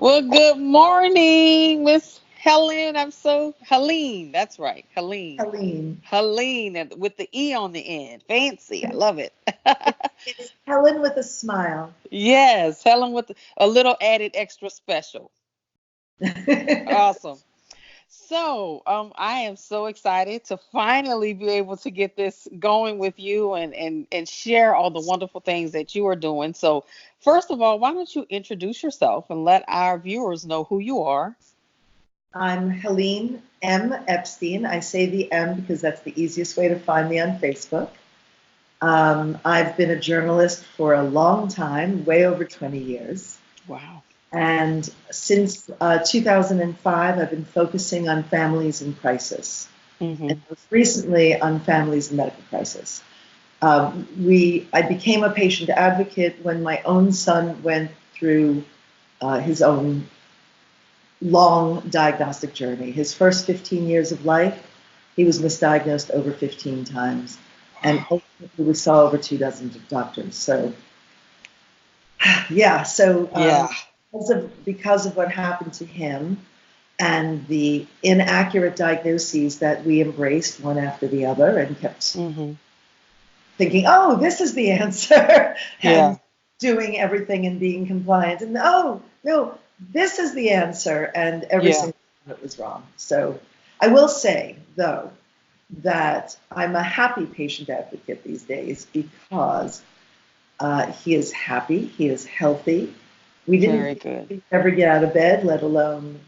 Well, good morning, Miss Helen. Helene. That's right, Helene. Helene. Helene, and with the E on the end. Fancy. I love it. It's Helen with a smile. Yes, Helen with a little added extra special. Awesome. So, I am so excited to finally be able to get this going with you and share all the wonderful things that you are doing. So, first of all, why don't you introduce yourself and let our viewers know who you are? I'm Helene Epstein. I say the M because that's the easiest way to find me on Facebook. I've been a journalist for a long time, way over 20 years. Wow. And since 2005, I've been focusing on families in crisis, and Hmm. most recently on families in medical crisis. I became a patient advocate when my own son went through his own long diagnostic journey. His first 15 years of life, he was misdiagnosed over 15 times, and Wow. ultimately we saw over 2 dozen doctors. So, yeah, so Yeah. because of what happened to him and the inaccurate diagnoses that we embraced one after the other and kept Hmm. thinking, oh, this is the answer, and Yeah. doing everything and being compliant. And oh, no, this is the answer. And every Yeah. single time it was wrong. So I will say, though, that I'm a happy patient advocate these days because he is happy, he is healthy. We didn't Very think good. he'd ever get out of bed, let alone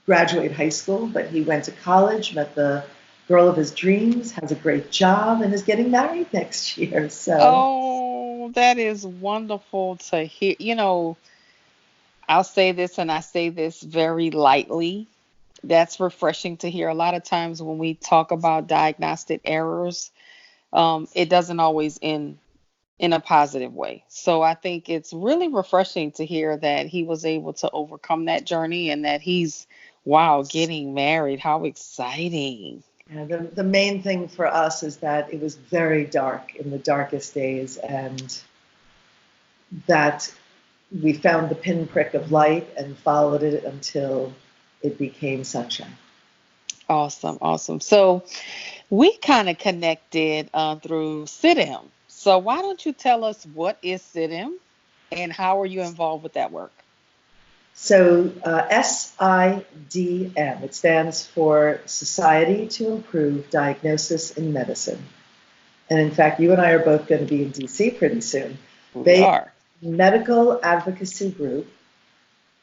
graduate high school, but he went to college, met the girl of his dreams, has a great job, and is getting married next year. So, Oh, that is wonderful to hear. I'll say this and I say this very lightly. That's refreshing to hear. A lot of times when we talk about diagnostic errors, it doesn't always end in a positive way. So I think it's really refreshing to hear that he was able to overcome that journey and that he's, wow, getting married. How exciting. the main thing for us is that it was very dark in the darkest days, and that we found the pinprick of light and followed it until it became sunshine. Awesome, awesome. So we kind of connected through SIDM. So why don't you tell us what is SIDM and how are you involved with that work? So, SIDM, it stands for Society to Improve Diagnosis in Medicine. And in fact, you and I are both going to be in DC pretty soon. We They are are. a medical advocacy group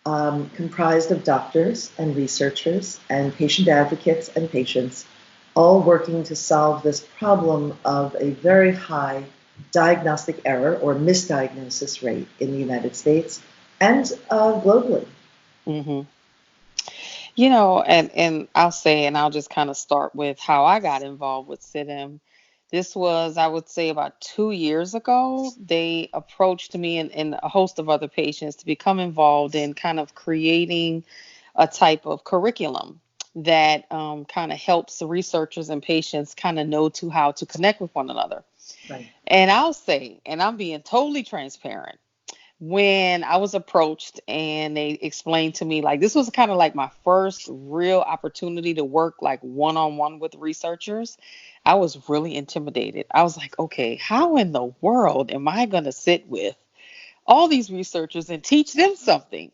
comprised of doctors and researchers and patient advocates and patients, all working to solve this problem of a very high diagnostic error or misdiagnosis rate in the United States and globally. Hmm. And I'll say, and I'll just kind of start with how I got involved with SIDM. This was, I would say, about 2 years ago. They approached me and a host of other patients to become involved in kind of creating a type of curriculum that kind of helps the researchers and patients kind of know to how to connect with one another. Right. And I'll say, and I'm being totally transparent, when I was approached and they explained to me, like, this was kind of like my first real opportunity to work like one on one with researchers, I was really intimidated. I was like, okay, how in the world am I going to sit with all these researchers and teach them something?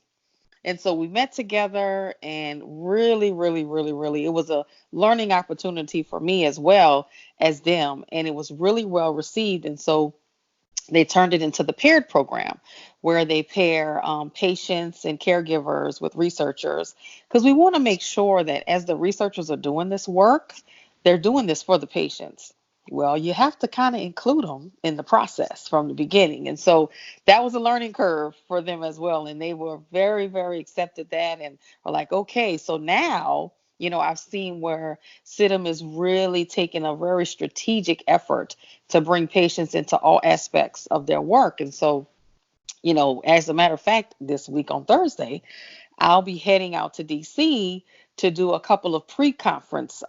And so we met together and really, really, really, really, it was a learning opportunity for me as well as them. And it was really well received. And so they turned it into the paired program where they pair patients and caregivers with researchers because we want to make sure that as the researchers are doing this work, they're doing this for the patients. Well, you have to kind of include them in the process from the beginning. And so that was a learning curve for them as well. And they were very, very accepted that and are like, okay, so now, I've seen where SIDM is really taking a very strategic effort to bring patients into all aspects of their work. And so, as a matter of fact, this week on Thursday, I'll be heading out to DC to do a couple of pre-conference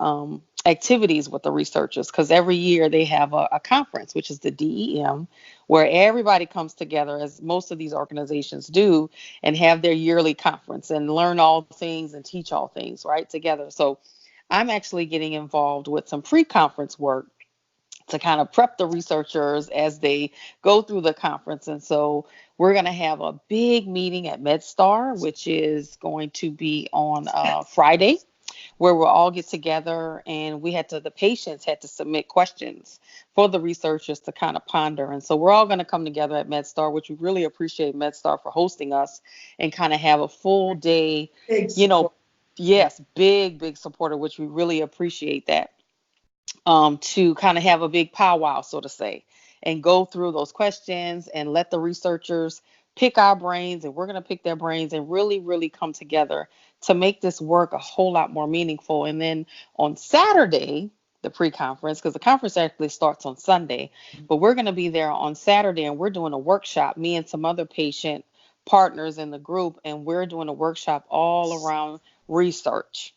activities with the researchers, because every year they have a conference, which is the DEM, where everybody comes together, as most of these organizations do, and have their yearly conference and learn all things and teach all things right together. So I'm actually getting involved with some pre-conference work to kind of prep the researchers as they go through the conference. And so we're going to have a big meeting at MedStar, which is going to be on Friday, where we'll all get together, and the patients had to submit questions for the researchers to kind of ponder. And so we're all going to come together at MedStar, which we really appreciate MedStar for hosting us, and kind of have a full day, Big you know, support. yes, big supporter, which we really appreciate that, to kind of have a big powwow, so to say, and go through those questions and let the researchers pick our brains, and we're going to pick their brains and really come together to make this work a whole lot more meaningful. And then on Saturday, the pre-conference, because the conference actually starts on Sunday, but we're going to be there on Saturday, and we're doing a workshop, me and some other patient partners in the group, and we're doing a workshop all around research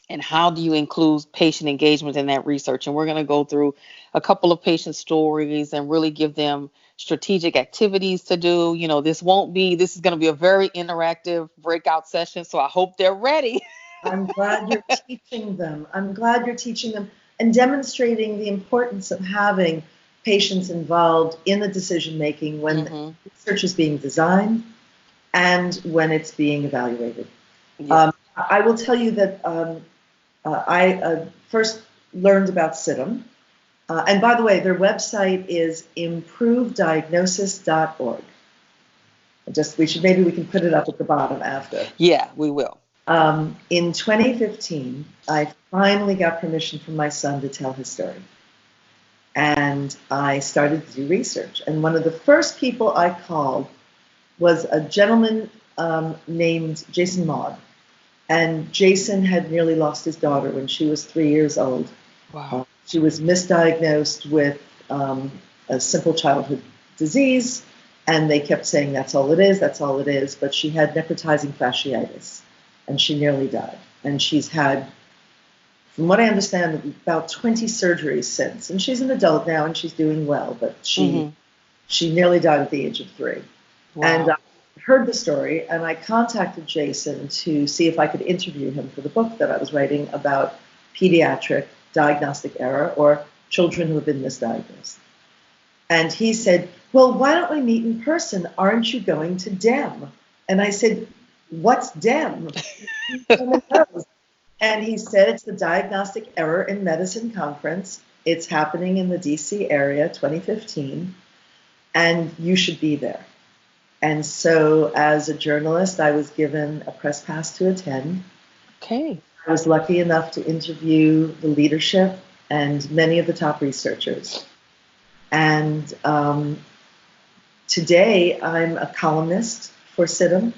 and how do you include patient engagement in that research. And we're going to go through a couple of patient stories and really give them strategic activities to do. This is going to be a very interactive breakout session, so I hope they're ready. I'm glad you're teaching them. I'm glad you're teaching them and demonstrating the importance of having patients involved in the decision making when research is being designed and when it's being evaluated. Yeah. I will tell you that I first learned about SIDM. And by the way, their website is improveddiagnosis.org. Maybe we can put it up at the bottom after. Yeah, we will. In 2015, I finally got permission from my son to tell his story. And I started to do research. And one of the first people I called was a gentleman named Jason Maud. And Jason had nearly lost his daughter when she was 3 years old. Wow. She was misdiagnosed with a simple childhood disease, and they kept saying, that's all it is, but she had necrotizing fasciitis, and she nearly died. And she's had, from what I understand, about 20 surgeries since. And she's an adult now, and she's doing well, but she nearly died at the age of 3. Wow. And I heard the story, and I contacted Jason to see if I could interview him for the book that I was writing about pediatric diagnostic error, or children who have been misdiagnosed. And he said, well, why don't we meet in person? Aren't you going to DEM? And I said, what's DEM? And he said, it's the Diagnostic Error in Medicine Conference. It's happening in the DC area, 2015, and you should be there. And so as a journalist, I was given a press pass to attend. Okay. I was lucky enough to interview the leadership and many of the top researchers. And today I'm a columnist for SIDM.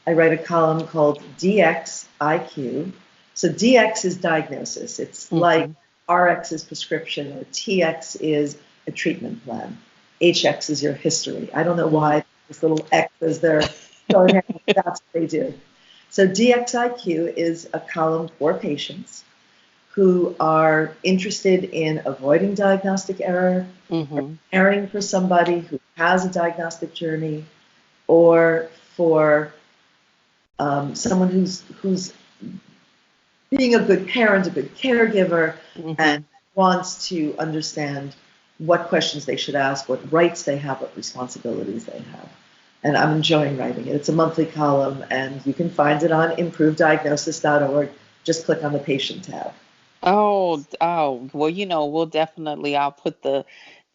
I write a column called DXIQ. So DX is diagnosis. It's like RX is prescription, or TX is a treatment plan. HX is your history. I don't know why this little X is there going out. That's what they do. So DXIQ is a column for patients who are interested in avoiding diagnostic error, caring for somebody who has a diagnostic journey, or for someone who's being a good parent, a good caregiver, and wants to understand what questions they should ask, what rights they have, what responsibilities they have. And I'm enjoying writing it. It's a monthly column, and you can find it on improveddiagnosis.org. Just click on the patient tab. Oh, well, we'll definitely, I'll put the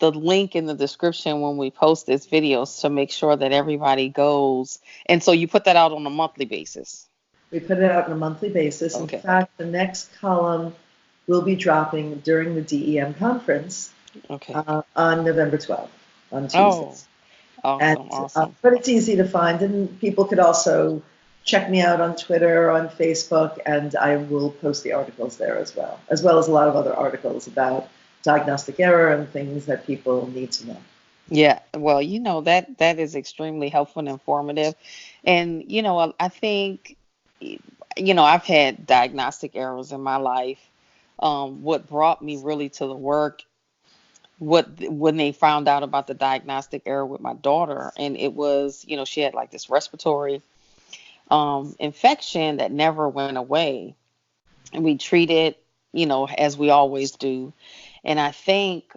link in the description when we post this video to make sure that everybody goes. And so you put that out on a monthly basis. We put it out on a monthly basis. Okay. In fact, the next column will be dropping during the DEM conference on November 12th, on Tuesdays. Awesome. But it's easy to find, and people could also check me out on Twitter or on Facebook, and I will post the articles there as well as a lot of other articles about diagnostic error and things that people need to know. Yeah, well, that is extremely helpful and informative. And, I think, I've had diagnostic errors in my life. what brought me really to the work, when they found out about the diagnostic error with my daughter, and it was, she had like this respiratory infection that never went away, and we treated, as we always do. And I think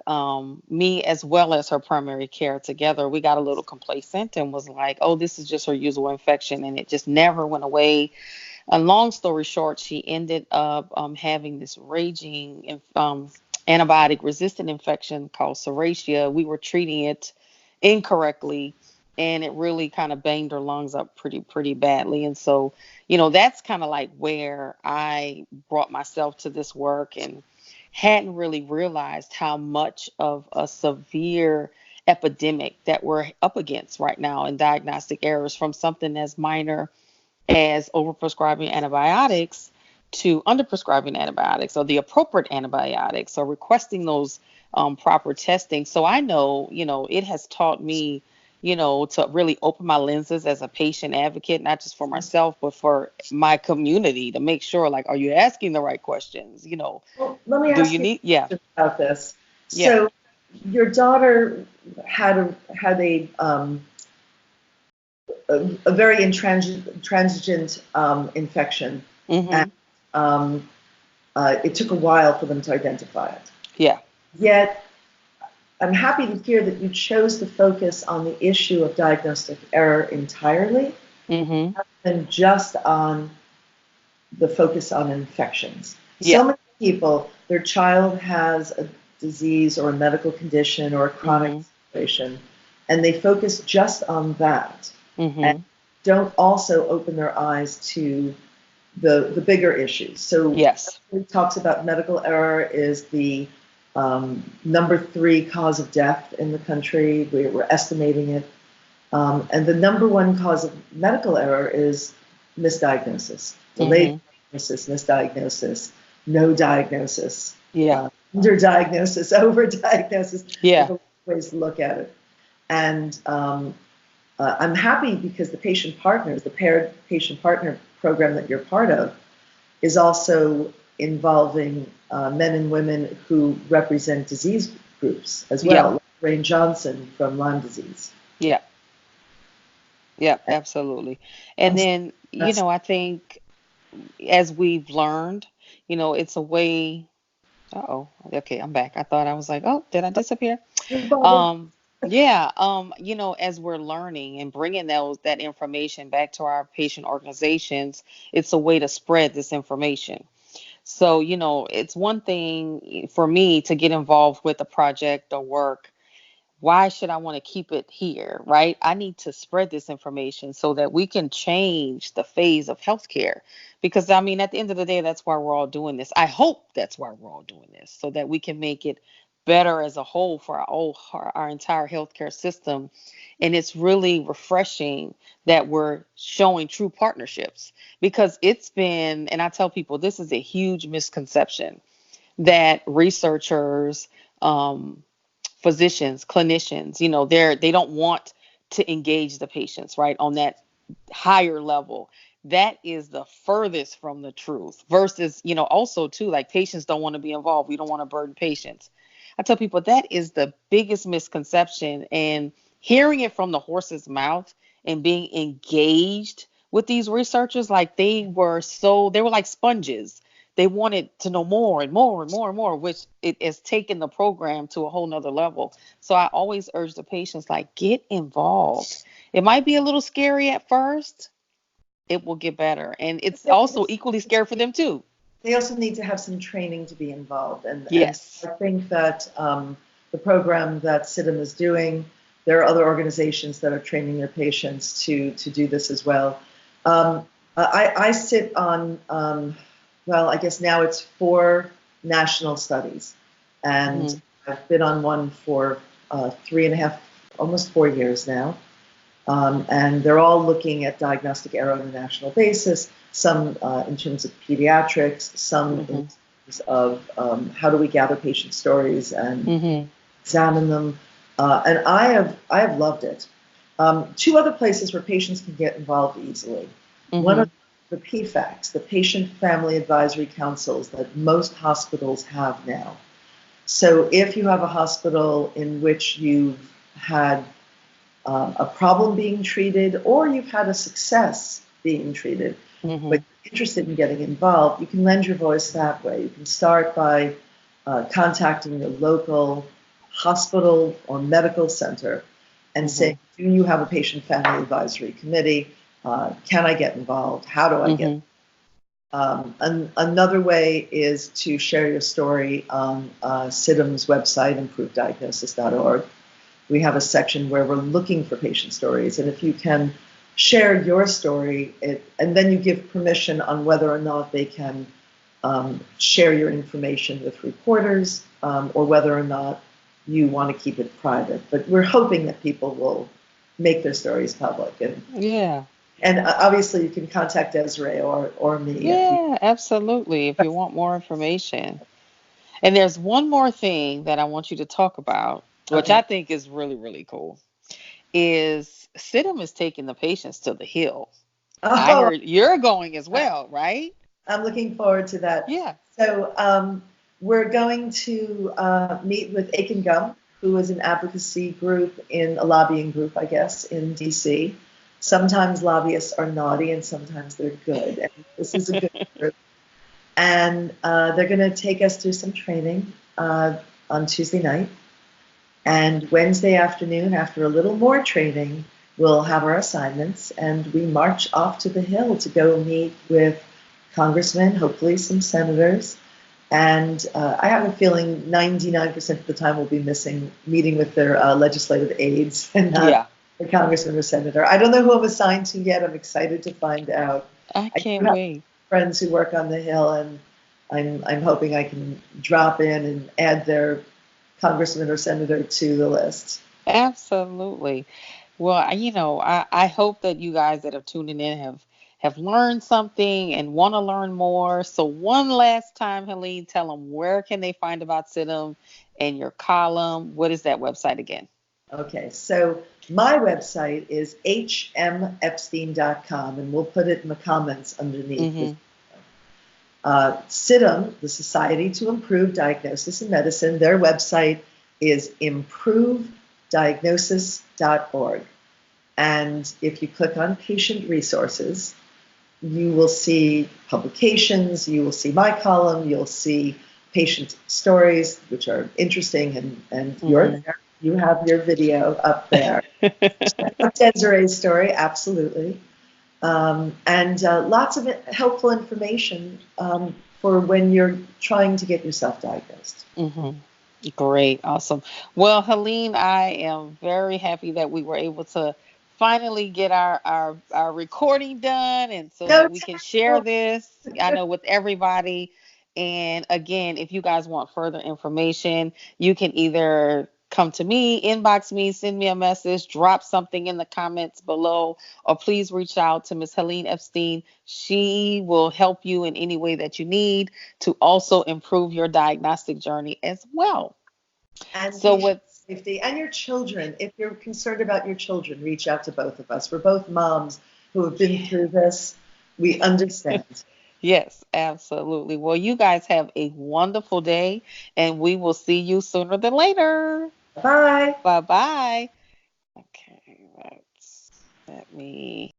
me as well as her primary care together, we got a little complacent and was like, oh, this is just her usual infection. And it just never went away. And long story short, she ended up having this raging antibiotic resistant infection called serratia. We were treating it incorrectly, and it really kind of banged her lungs up pretty badly. And so, that's kind of like where I brought myself to this work, and hadn't really realized how much of a severe epidemic that we're up against right now in diagnostic errors, from something as minor as overprescribing antibiotics to underprescribing antibiotics, or the appropriate antibiotics, or requesting those proper testing. So I know, it has taught me, to really open my lenses as a patient advocate, not just for myself, but for my community, to make sure, like, are you asking the right questions? Well, let me Do ask you you need, yeah, about this. yeah, So, your daughter had a very intransigent infection, and mm-hmm, um, it took a while for them to identify it. yeah, Yet, I'm happy to hear that you chose to focus on the issue of diagnostic error entirely, mm-hmm, than just on the focus on infections. So yeah, many people, their child has a disease or a medical condition or a chronic mm-hmm, situation, and they focus just on that and mm-hmm, don't also open their eyes to the bigger issues. So yes, he talks about medical error is the number 3 cause of death in the country. We're estimating it. And the number 1 cause of medical error is misdiagnosis, delayed mm-hmm, diagnosis, misdiagnosis, no diagnosis, yeah, underdiagnosis, overdiagnosis. There's yeah, a lot of ways to look at it. And I'm happy because the patient partners, the paired patient partner program that you're part of, is also involving men and women who represent disease groups as yeah, well, like Rain Johnson from Lyme disease. yeah. Yeah, absolutely. And And then, that's I think as we've learned, it's a way. Uh-oh. Okay, I'm back. I thought I was like, oh, did I disappear? Barbara. Um, yeah, as we're learning and bringing that information back to our patient organizations, it's a way to spread this information. So, it's one thing for me to get involved with a project or work. Why should I want to keep it here, right? I need to spread this information so that we can change the phase of healthcare. Because, I mean, at the end of the day, that's why we're all doing this. I hope that's why we're all doing this, so that we can make it better as a whole for our entire healthcare system. And it's really refreshing that we're showing true partnerships, because it's been, and I tell people, this is a huge misconception that researchers, physicians, clinicians, they don't want to engage the patients, right, on that higher level. That is the furthest from the truth. Versus, also too, like, patients don't want to be involved. We don't want to burden patients. I tell people that is the biggest misconception. And hearing it from the horse's mouth and being engaged with these researchers, like, they were like sponges. They wanted to know more and more and more and more, which it has taken the program to a whole nother level. So I always urge the patients, like, get involved. It might be a little scary at first. It will get better. And it's also equally scary for them too. They also need to have some training to be involved. And Yes. I think that the program that SIDM is doing, there are other organizations that are training their patients to do this as well. I sit on, well, I guess now it's 4 national studies. And Hmm. I've been on one for 3.5, almost 4 years now. And they're all looking at diagnostic error on a national basis, some in terms of pediatrics, some in Hmm. terms of how do we gather patient stories and Hmm. examine them. And I have loved it. 2 other places where patients can get involved easily. One of Hmm. the PFACs, the Patient Family Advisory Councils that most hospitals have now. So if you have a hospital in which you've had a problem being treated, or you've had a success being treated, but you're interested in getting involved, you can lend your voice that way. You can start by contacting your local hospital or medical center and saying, do you have a patient family advisory committee? Can I get involved? How do I get another way is to share your story on SIDM's website, improveddiagnosis.org. We have a section where we're looking for patient stories. And if you can share your story, and then you give permission on whether or not they can share your information with reporters, or whether or not you want to keep it private. But we're hoping that people will make their stories public. And obviously you can contact Desiree or me. Yeah, absolutely. If you want more information. And there's one more thing that I want you to talk about, which I think is really, really cool, is SIDM is taking the patients to the Hill. I heard you're going as well, right? I'm looking forward to that. Yeah. So we're going to meet with Aiken Gum, who is an advocacy group, a lobbying group, I guess, in D.C. Sometimes lobbyists are naughty and sometimes they're good. And this is a good group. And they're going to take us through some training on Tuesday night. And Wednesday afternoon, after a little more training, we'll have our assignments. And we march off to the Hill to go meet with congressmen, hopefully some senators. And I have a feeling 99% of the time we'll be meeting with their legislative aides and not the congressman or senator. I don't know who I'm assigned to yet. I'm excited to find out. I can't wait. Friends who work on the Hill, and I'm hoping I can drop in and add their congressman or senator to the list. Absolutely. Well, I hope that you guys that are tuning in have learned something and want to learn more. So one last time, Helene, tell them where can they find about SIDM and your column. What is that website again? Okay, so my website is hmepstein.com, and we'll put it in the comments underneath. SIDM, the Society to Improve Diagnosis in Medicine, their website is improveddiagnosis.org. And if you click on patient resources, you will see publications, you will see my column, you'll see patient stories, which are interesting, and you're there. You have your video up there. Desiree's story, absolutely. And lots of helpful information for when you're trying to get yourself diagnosed. Great. Awesome. Well, Helene, I am very happy that we were able to finally get our recording done, and so that we can share this, I know, with everybody. And again, if you guys want further information, you can either come to me, inbox me, send me a message, drop something in the comments below, or please reach out to Miss Helene Epstein. She will help you in any way that you need to also improve your diagnostic journey as well. And so with safety and your children, if you're concerned about your children, reach out to both of us. We're both moms who have been through this. We understand. Yes, absolutely. Well, you guys have a wonderful day, and we will see you sooner than later. Bye. Bye-bye. Okay, let me